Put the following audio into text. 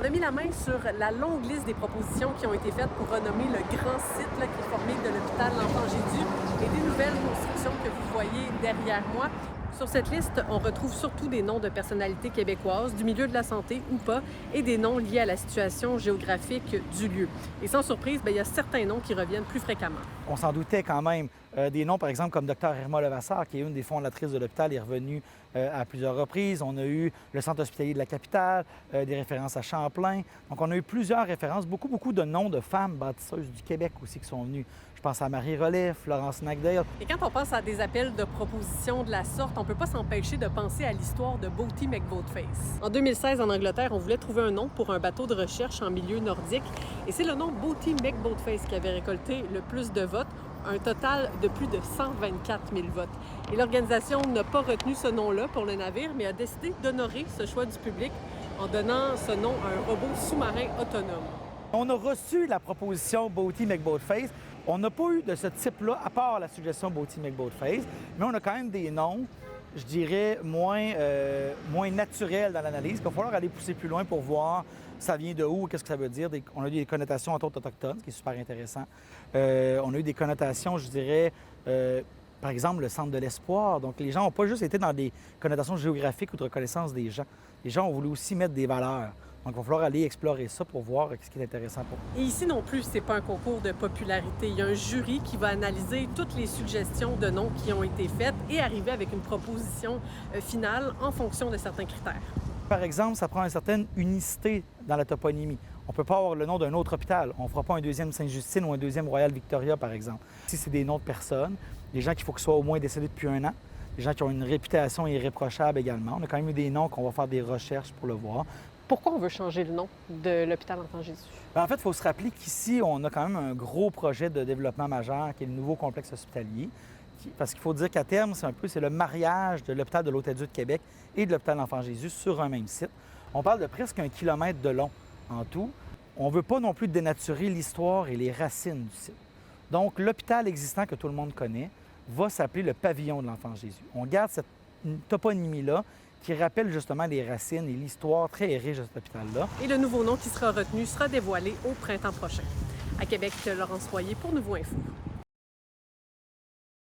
a mis la main sur la longue liste des propositions qui ont été faites pour renommer le grand site qui est formé de l'hôpital L'Enfant Jésus et des nouvelles constructions que vous voyez derrière moi. Sur cette liste, on retrouve surtout des noms de personnalités québécoises, du milieu de la santé ou pas, et des noms liés à la situation géographique du lieu. Et sans surprise, il y a certains noms qui reviennent plus fréquemment. On s'en doutait quand même. Des noms, par exemple, comme Dr Irma Levasseur, qui est une des fondatrices de l'hôpital, est revenue à plusieurs reprises. On a eu le Centre hospitalier de la capitale, des références à Champlain. Donc, on a eu plusieurs références, beaucoup de noms de femmes bâtisseuses du Québec aussi qui sont venues. Je pense à Marie Rollet, Florence McDale. Et quand on pense à des appels de propositions de la sorte, on ne peut pas s'empêcher de penser à l'histoire de Boaty McBoatface. En 2016, en Angleterre, on voulait trouver un nom pour un bateau de recherche en milieu nordique. Et c'est le nom Boaty McBoatface qui avait récolté le plus de votes, un total de plus de 124 000 votes. Et l'organisation n'a pas retenu ce nom-là pour le navire, mais a décidé d'honorer ce choix du public en donnant ce nom à un robot sous-marin autonome. On a reçu la proposition Boaty McBoatface. On n'a pas eu de ce type-là, à part la suggestion Boaty McBoatface, mais on a quand même des noms, je dirais, moins naturels dans l'analyse, qu'il va falloir aller pousser plus loin pour voir ça vient de où, qu'est-ce que ça veut dire. On a eu des connotations, entre autres, autochtones, ce qui est super intéressant. On a eu des connotations, je dirais, par exemple, le centre de l'espoir. Donc, les gens n'ont pas juste été dans des connotations géographiques ou de reconnaissance des gens. Les gens ont voulu aussi mettre des valeurs. Donc, il va falloir aller explorer ça pour voir ce qui est intéressant pour eux. Et ici non plus, c'est pas un concours de popularité. Il y a un jury qui va analyser toutes les suggestions de noms qui ont été faites et arriver avec une proposition finale en fonction de certains critères. Par exemple, ça prend une certaine unicité dans la toponymie. On ne peut pas avoir le nom d'un autre hôpital. On ne fera pas un deuxième Sainte-Justine ou un deuxième Royal Victoria, par exemple. Si c'est des noms de personnes, des gens qu'il faut qu'ils soient au moins décédés depuis 1 an, des gens qui ont une réputation irréprochable également. On a quand même eu des noms qu'on va faire des recherches pour le voir. Pourquoi on veut changer le nom de l'hôpital Enfant Jésus? En fait, il faut se rappeler qu'ici, on a quand même un gros projet de développement majeur qui est le nouveau complexe hospitalier. Parce qu'il faut dire qu'à terme, c'est le mariage de l'hôpital de l'Hôtel-Dieu de Québec et de l'hôpital L'Enfant Jésus sur un même site. On parle de presque 1 kilomètre de long en tout. On ne veut pas non plus dénaturer l'histoire et les racines du site. Donc, l'hôpital existant que tout le monde connaît va s'appeler le pavillon de l'Enfant Jésus. On garde cette toponymie-là qui rappelle justement les racines et l'histoire très riche de cet hôpital-là. Et le nouveau nom qui sera retenu sera dévoilé au printemps prochain. À Québec, Laurence Royer pour Nouveau Info.